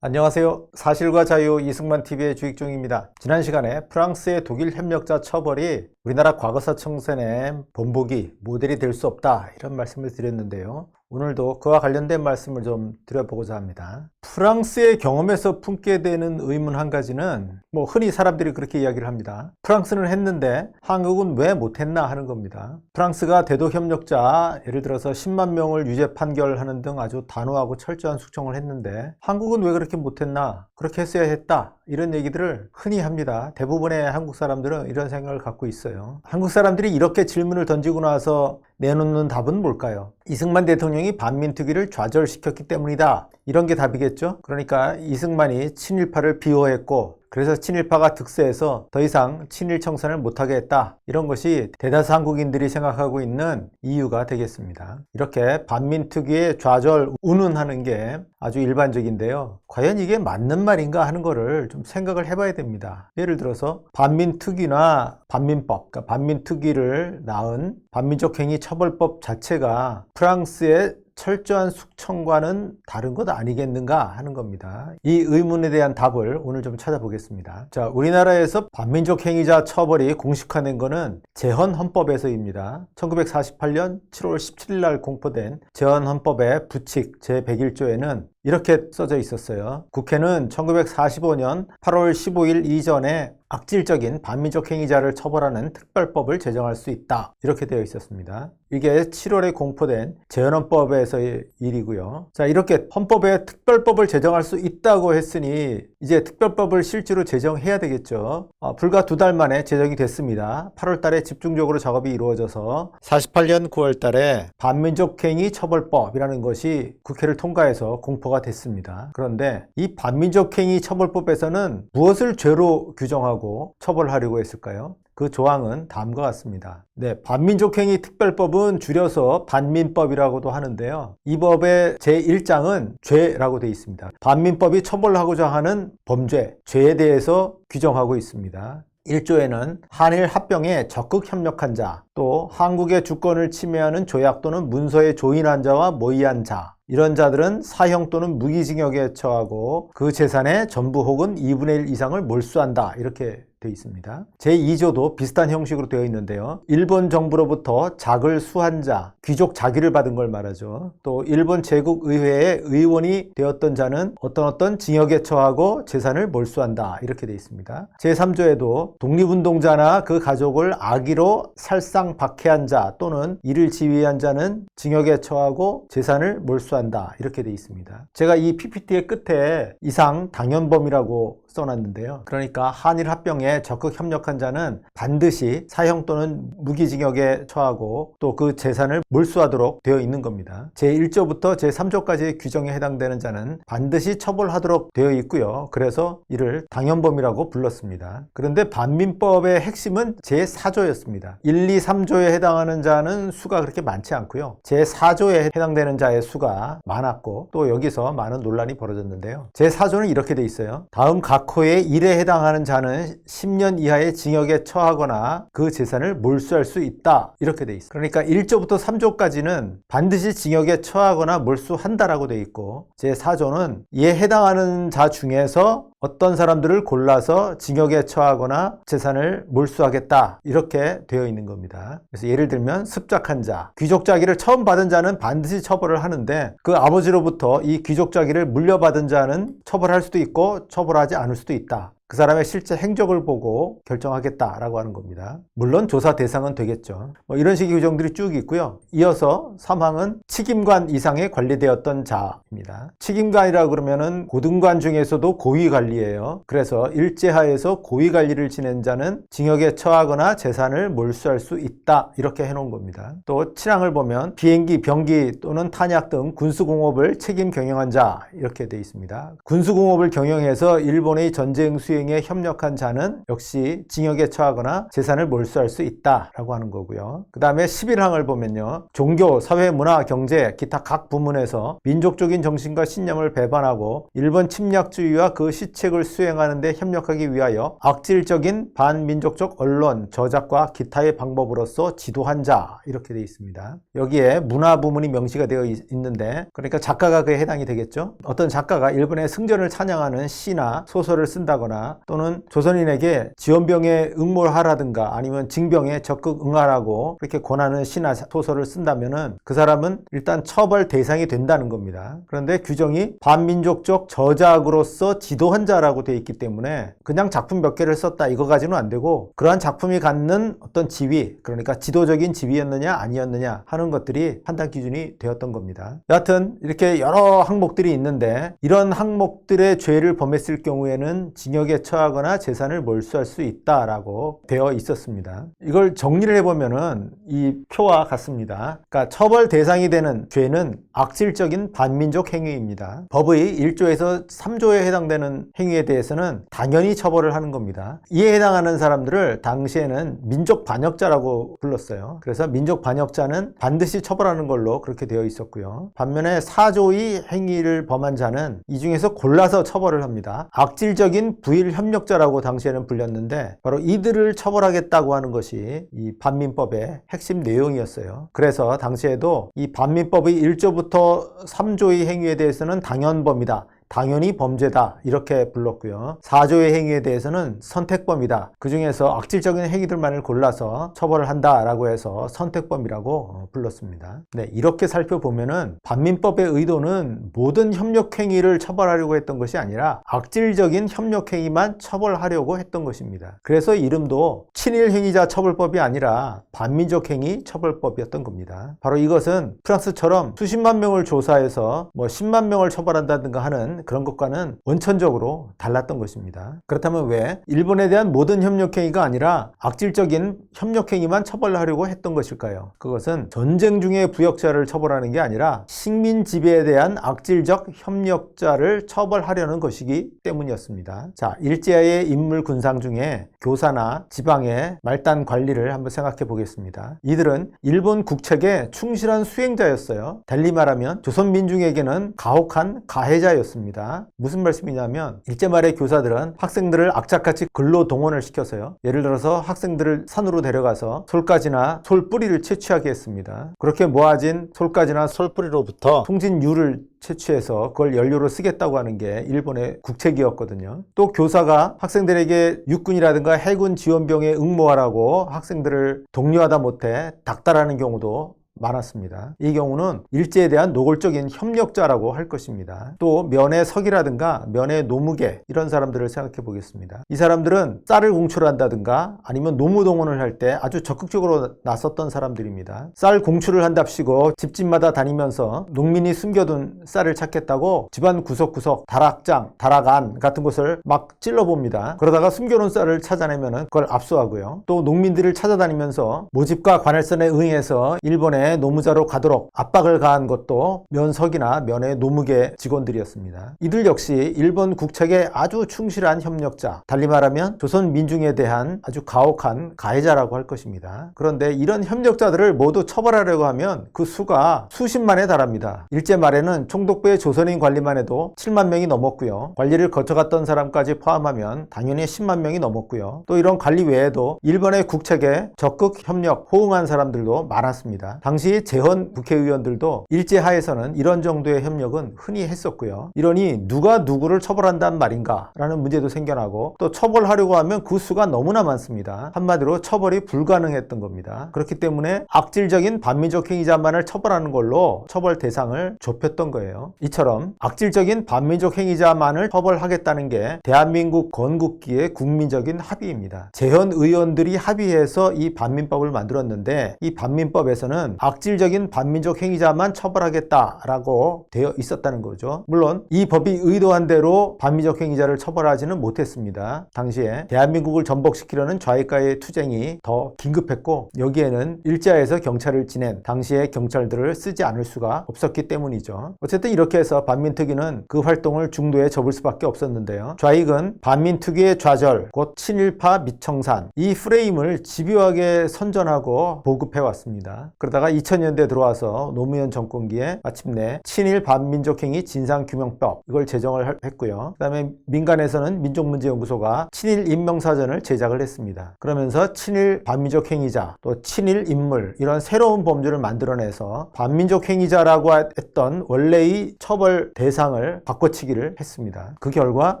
안녕하세요. 사실과 자유 이승만 TV의 주익종입니다. 지난 시간에 프랑스의 독일 협력자 처벌이 우리나라 과거사 청산의 본보기, 모델이 될 수 없다 이런 말씀을 드렸는데요. 오늘도 그와 관련된 말씀을 좀 드려보고자 합니다. 프랑스의 경험에서 품게 되는 의문 한 가지는 흔히 사람들이 그렇게 이야기를 합니다. 프랑스는 했는데 한국은 왜 못했나 하는 겁니다. 프랑스가 대독 협력자 예를 들어서 10만 명을 유죄 판결하는 등 아주 단호하고 철저한 숙청을 했는데 한국은 왜 그렇게 못했나, 그렇게 했어야 했다 이런 얘기들을 흔히 합니다. 대부분의 한국 사람들은 이런 생각을 갖고 있어요. 한국 사람들이 이렇게 질문을 던지고 나서 내놓는 답은 뭘까요? 이승만 대통령이 반민특위를 좌절시켰기 때문이다, 이런 게 답이겠죠. 그러니까 이승만이 친일파를 비호했고 그래서 친일파가 득세해서 더 이상 친일 청산을 못하게 했다, 이런 것이 대다수 한국인들이 생각하고 있는 이유가 되겠습니다. 이렇게 반민특위의 좌절 운운하는 게 아주 일반적인데요. 과연 이게 맞는 말인가 하는 거를 좀 생각을 해봐야 됩니다. 예를 들어서 반민특위나 반민법, 그러니까 반민특위를 낳은 반민족행위처벌법 자체가 프랑스의 철저한 숙청과는 다른 것 아니겠는가 하는 겁니다. 이 의문에 대한 답을 오늘 좀 찾아보겠습니다. 자, 우리나라에서 반민족 행위자 처벌이 공식화된 것은 제헌헌법에서입니다. 1948년 7월 17일 날 공포된 제헌헌법의 부칙 제101조에는 이렇게 써져 있었어요. 국회는 1945년 8월 15일 이전에 악질적인 반민족 행위자를 처벌하는 특별법을 제정할 수 있다, 이렇게 되어 있었습니다. 이게 7월에 공포된 제헌헌법에서의 일이고요. 자, 이렇게 헌법에 특별법을 제정할 수 있다고 했으니 이제 특별법을 실제로 제정해야 되겠죠. 불과 2달 만에 제정이 됐습니다. 8월 달에 집중적으로 작업이 이루어져서 48년 9월 달에 반민족 행위 처벌법이라는 것이 국회를 통과해서 공포가 됐습니다. 그런데 이 반민족 행위 처벌법에서는 무엇을 죄로 규정하고 처벌하려고 했을까요? 그 조항은 다음과 같습니다. 네, 반민족행위 특별법은 줄여서 반민법이라고도 하는데요. 이 법의 제1장은 죄라고 되어 있습니다. 반민법이 처벌하고자 하는 범죄, 죄에 대해서 규정하고 있습니다. 1조에는 한일 합병에 적극 협력한 자, 또 한국의 주권을 침해하는 조약 또는 문서에 조인한 자와 모의한 자, 이런 자들은 사형 또는 무기징역에 처하고 그 재산의 전부 혹은 2분의 1 이상을 몰수한다, 이렇게 되어 있습니다. 제2조도 비슷한 형식으로 되어 있는데요. 일본 정부로부터 작을 수한 자, 귀족 자기를 받은 걸 말하죠. 또 일본 제국의회의 의원이 되었던 자는 어떤 징역에 처하고 재산을 몰수한다, 이렇게 되어 있습니다. 제3조에도 독립운동자나 그 가족을 악의로 살상 박해한 자 또는 이를 지휘한 자는 징역에 처하고 재산을 몰수한다, 이렇게 되어 있습니다. 제가 이 PPT의 끝에 이상 당연범이라고 써놨는데요. 그러니까 한일 합병에 적극 협력한 자는 반드시 사형 또는 무기징역에 처하고 또 그 재산을 몰수하도록 되어 있는 겁니다. 제1조부터 제3조까지의 규정에 해당되는 자는 반드시 처벌하도록 되어 있고요. 그래서 이를 당연범이라고 불렀습니다. 그런데 반민법의 핵심은 제4조였습니다. 1, 2, 3조에 해당하는 자는 수가 그렇게 많지 않고요. 제4조에 해당되는 자의 수가 많았고 또 여기서 많은 논란이 벌어졌는데요. 제4조는 이렇게 돼 있어요. 다음 각 호의 1에 해당하는 자는 10년 이하의 징역에 처하거나 그 재산을 몰수할 수 있다, 이렇게 돼 있어요. 그러니까 1조부터 3조까지는 반드시 징역에 처하거나 몰수한다라고 돼 있고 제4조는 이에 해당하는 자 중에서 어떤 사람들을 골라서 징역에 처하거나 재산을 몰수하겠다, 이렇게 되어 있는 겁니다. 그래서 예를 들면 습작한 자, 귀족 자기를 처음 받은 자는 반드시 처벌을 하는데 그 아버지로부터 이 귀족 자기를 물려받은 자는 처벌할 수도 있고 처벌하지 않을 수도 있다. 그 사람의 실제 행적을 보고 결정하겠다라고 하는 겁니다. 물론 조사 대상은 되겠죠. 이런 식의 규정들이 쭉 있고요. 이어서 3항은 책임관 이상에 관리되었던 자입니다. 책임관이라고 그러면은 고등관 중에서도 고위 관리예요. 그래서 일제하에서 고위 관리를 지낸 자는 징역에 처하거나 재산을 몰수할 수 있다, 이렇게 해놓은 겁니다. 또 7항을 보면 비행기, 병기 또는 탄약 등 군수공업을 책임 경영한 자, 이렇게 되어 있습니다. 군수공업을 경영해서 일본의 전쟁 수혜 수행에 협력한 자는 역시 징역에 처하거나 재산을 몰수할 수 있다라고 하는 거고요. 그 다음에 11항을 보면요. 종교, 사회, 문화, 경제, 기타 각 부문에서 민족적인 정신과 신념을 배반하고 일본 침략주의와 그 시책을 수행하는 데 협력하기 위하여 악질적인 반민족적 언론, 저작과 기타의 방법으로서 지도한 자, 이렇게 되어 있습니다. 여기에 문화 부문이 명시가 되어 있는데, 그러니까 작가가 그에 해당이 되겠죠. 어떤 작가가 일본의 승전을 찬양하는 시나 소설을 쓴다거나 또는 조선인에게 지원병에 응모하라든가 아니면 징병에 적극 응하라고 그렇게 권하는 시나 소설을 쓴다면은 그 사람은 일단 처벌 대상이 된다는 겁니다. 그런데 규정이 반민족적 저작으로서 지도한 자라고 되어 있기 때문에 그냥 작품 몇 개를 썼다 이거 가지고는 안 되고, 그러한 작품이 갖는 어떤 지위, 그러니까 지도적인 지위였느냐 아니었느냐 하는 것들이 판단 기준이 되었던 겁니다. 여하튼 이렇게 여러 항목들이 있는데, 이런 항목들의 죄를 범했을 경우에는 징역에 처하거나 재산을 몰수할 수 있다라고 되어 있었습니다. 이걸 정리를 해보면은 이 표와 같습니다. 그러니까 처벌 대상이 되는 죄는 악질적인 반민족 행위입니다. 법의 1조에서 3조에 해당되는 행위에 대해서는 당연히 처벌을 하는 겁니다. 이에 해당하는 사람들을 당시에는 민족 반역자라고 불렀어요. 그래서 민족 반역자는 반드시 처벌하는 걸로 그렇게 되어 있었고요. 반면에 4조의 행위를 범한 자는 이 중에서 골라서 처벌을 합니다. 악질적인 부일 협력자라고 당시에는 불렸는데, 바로 이들을 처벌하겠다고 하는 것이 이 반민법의 핵심 내용이었어요. 그래서 당시에도 이 반민법의 1조부터 3조의 행위에 대해서는 당연범이다, 당연히 범죄다, 이렇게 불렀고요. 4조의 행위에 대해서는 선택범이다, 그 중에서 악질적인 행위들만을 골라서 처벌을 한다라고 해서 선택범이라고 불렀습니다. 네, 이렇게 살펴보면은 반민법의 의도는 모든 협력행위를 처벌하려고 했던 것이 아니라 악질적인 협력행위만 처벌하려고 했던 것입니다. 그래서 이름도 친일행위자 처벌법이 아니라 반민족행위 처벌법이었던 겁니다. 바로 이것은 프랑스처럼 수십만 명을 조사해서 10만 명을 처벌한다든가 하는 그런 것과는 원천적으로 달랐던 것입니다. 그렇다면 왜 일본에 대한 모든 협력행위가 아니라 악질적인 협력행위만 처벌하려고 했던 것일까요? 그것은 전쟁 중에 부역자를 처벌하는 게 아니라 식민 지배에 대한 악질적 협력자를 처벌하려는 것이기 때문이었습니다. 자, 일제의 인물 군상 중에 교사나 지방의 말단 관리를 한번 생각해 보겠습니다. 이들은 일본 국책에 충실한 수행자였어요. 달리 말하면 조선 민중에게는 가혹한 가해자였습니다. 무슨 말씀이냐면, 일제 말의 교사들은 학생들을 악착같이 근로 동원을 시켜서요, 예를 들어서 학생들을 산으로 데려가서 솔가지나 솔뿌리를 채취하게 했습니다. 그렇게 모아진 솔가지나 솔뿌리로부터 송진유를 채취해서 그걸 연료로 쓰겠다고 하는 게 일본의 국책이었거든요. 또 교사가 학생들에게 육군이라든가 해군 지원병에 응모하라고 학생들을 독려하다 못해 닥달하는 경우도 많았습니다. 이 경우는 일제에 대한 노골적인 협력자라고 할 것입니다. 또 면회 석이라든가 면회 노무계, 이런 사람들을 생각해 보겠습니다. 이 사람들은 쌀을 공출한다든가 아니면 노무동원을 할 때 아주 적극적으로 나섰던 사람들입니다. 쌀 공출을 한답시고 집집마다 다니면서 농민이 숨겨둔 쌀을 찾겠다고 집안 구석구석 다락장, 다락안 같은 곳을 막 찔러봅니다. 그러다가 숨겨놓은 쌀을 찾아내면 그걸 압수하고요. 또 농민들을 찾아다니면서 모집과 관할선에 응해서 일본에 노무자로 가도록 압박을 가한 것도 면석이나 면회 노무계 직원들이었습니다. 이들 역시 일본 국책에 아주 충실한 협력자, 달리 말하면 조선 민중에 대한 아주 가혹한 가해자라고 할 것입니다. 그런데 이런 협력자들을 모두 처벌하려고 하면 그 수가 수십만에 달합니다. 일제 말에는 총독부의 조선인 관리만 해도 7만 명이 넘었고요. 관리를 거쳐갔던 사람까지 포함하면 당연히 10만 명이 넘었고요. 또 이런 관리 외에도 일본의 국책에 적극 협력, 호응한 사람들도 많았습니다. 당시 재헌 국회의원들도 일제 하에서는 이런 정도의 협력은 흔히 했었고요. 이러니 누가 누구를 처벌한단 말인가 라는 문제도 생겨나고, 또 처벌하려고 하면 그 수가 너무나 많습니다. 한마디로 처벌이 불가능했던 겁니다. 그렇기 때문에 악질적인 반민족 행위자만을 처벌하는 걸로 처벌 대상을 좁혔던 거예요. 이처럼 악질적인 반민족 행위자만을 처벌하겠다는 게 대한민국 건국기의 국민적인 합의입니다. 재헌 의원들이 합의해서 이 반민법을 만들었는데, 이 반민법에서는 악질적인 반민족 행위자만 처벌하겠다라고 되어 있었다는 거죠. 물론 이 법이 의도한 대로 반민족 행위자를 처벌하지는 못했습니다. 당시에 대한민국을 전복시키려는 좌익과의 투쟁이 더 긴급했고 여기에는 일제하에서 경찰을 지낸 당시의 경찰들을 쓰지 않을 수가 없었기 때문이죠. 어쨌든 이렇게 해서 반민특위는 그 활동을 중도에 접을 수밖에 없었는데요. 좌익은 반민특위의 좌절, 곧 친일파 밑청산 이 프레임을 집요하게 선전하고 보급해왔습니다. 그러다가 2000년대 들어와서 노무현 정권기에 마침내 친일 반민족행위 진상규명법 이걸 제정을 했고요. 그 다음에 민간에서는 민족문제연구소가 친일 인명사전을 제작을 했습니다. 그러면서 친일 반민족 행위자 또 친일 인물 이런 새로운 범죄를 만들어내서 반민족 행위자라고 했던 원래의 처벌 대상을 바꿔치기를 했습니다. 그 결과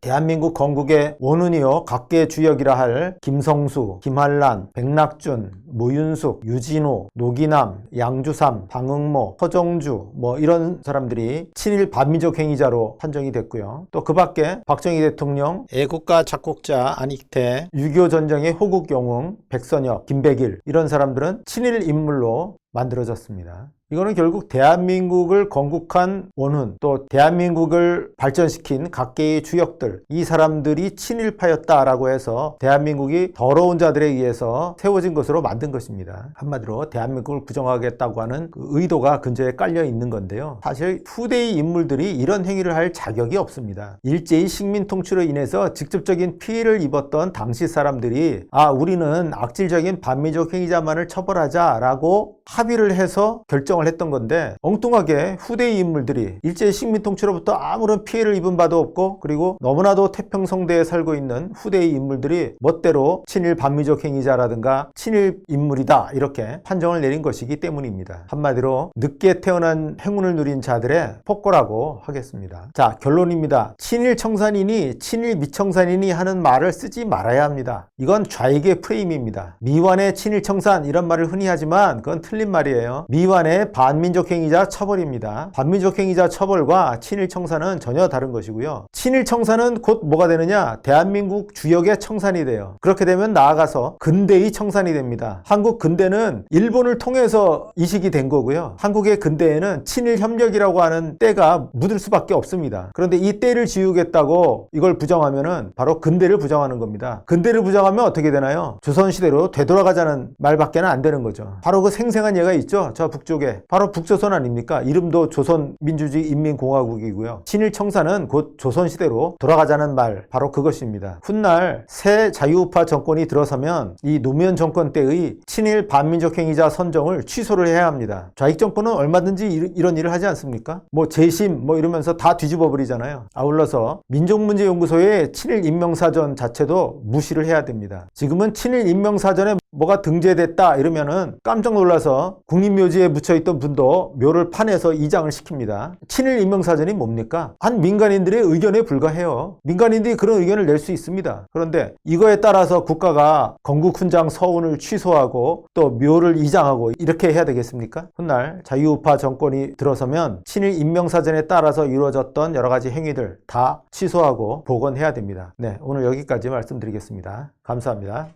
대한민국 건국의 원훈이요 각계 주역이라 할 김성수, 김한란, 백낙준, 모윤숙, 유진호, 노기남, 양주삼, 방응모, 허정주 이런 사람들이 친일 반민족 행위자로 판정이 됐고요. 또 그 밖에 박정희 대통령, 애국가 작곡자 안익태, 6.25 전쟁의 호국 영웅, 백선엽, 김백일 이런 사람들은 친일 인물로 만들어졌습니다. 이거는 결국 대한민국을 건국한 원훈 또 대한민국을 발전시킨 각계의 주역들 이 사람들이 친일파였다라고 해서 대한민국이 더러운 자들에 의해서 세워진 것으로 만든 것입니다. 한마디로 대한민국을 부정하겠다고 하는 그 의도가 근저에 깔려 있는 건데요. 사실 후대의 인물들이 이런 행위를 할 자격이 없습니다. 일제의 식민 통치로 인해서 직접적인 피해를 입었던 당시 사람들이 우리는 악질적인 반민족 행위자만을 처벌하자라고 합의를 해서 결정을 했던 건데 엉뚱하게 후대의 인물들이 일제의 식민 통치로부터 아무런 피해를 입은 바도 없고 그리고 너무나도 태평성대에 살고 있는 후대의 인물들이 멋대로 친일 반민족 행위자라든가 친일 인물이다 이렇게 판정을 내린 것이기 때문입니다. 한마디로 늦게 태어난 행운을 누린 자들의 폭거라고 하겠습니다. 자, 결론입니다. 친일 청산인이 친일 미청산인이 하는 말을 쓰지 말아야 합니다. 이건 좌익의 프레임입니다. 미완의 친일 청산 이런 말을 흔히 하지만 그건 틀린 말이에요. 미완의 반민족 행위자 처벌입니다. 반민족 행위자 처벌과 친일 청산은 전혀 다른 것이고요. 친일 청산은 곧 뭐가 되느냐? 대한민국 주역의 청산이 돼요. 그렇게 되면 나아가서 근대의 청산이 됩니다. 한국 근대는 일본을 통해서 이식이 된 거고요. 한국의 근대에는 친일 협력이라고 하는 때가 묻을 수밖에 없습니다. 그런데 이 때를 지우겠다고 이걸 부정하면은 바로 근대를 부정하는 겁니다. 근대를 부정하면 어떻게 되나요? 조선시대로 되돌아가자는 말밖에는 안 되는 거죠. 바로 그 생생한 예가 있죠. 저 북쪽에 바로 북조선 아닙니까? 이름도 조선민주주의 인민공화국이고요. 친일 청산은 곧 조선시대로 돌아가자는 말 바로 그것입니다. 훗날 새 자유우파 정권이 들어서면 이 노무현 정권 때의 친일 반민족 행위자 선정을 취소를 해야 합니다. 좌익 정권은 얼마든지 이런 일을 하지 않습니까? 재심 이러면서 다 뒤집어 버리잖아요. 아울러서 민족문제연구소의 친일 인명사전 자체도 무시를 해야 됩니다. 지금은 친일 인명사전에 뭐가 등재됐다 이러면은 깜짝 놀라서 국립묘지에 묻혀있던 분도 묘를 파내서 이장을 시킵니다. 친일 인명사전이 뭡니까? 한 민간인들의 의견에 불과해요. 민간인들이 그런 의견을 낼 수 있습니다. 그런데 이거에 따라서 국가가 건국훈장 서훈을 취소하고 또 묘를 이장하고 이렇게 해야 되겠습니까? 훗날 자유우파 정권이 들어서면 친일 인명사전에 따라서 이루어졌던 여러 가지 행위들 다 취소하고 복원해야 됩니다. 네, 오늘 여기까지 말씀드리겠습니다. 감사합니다.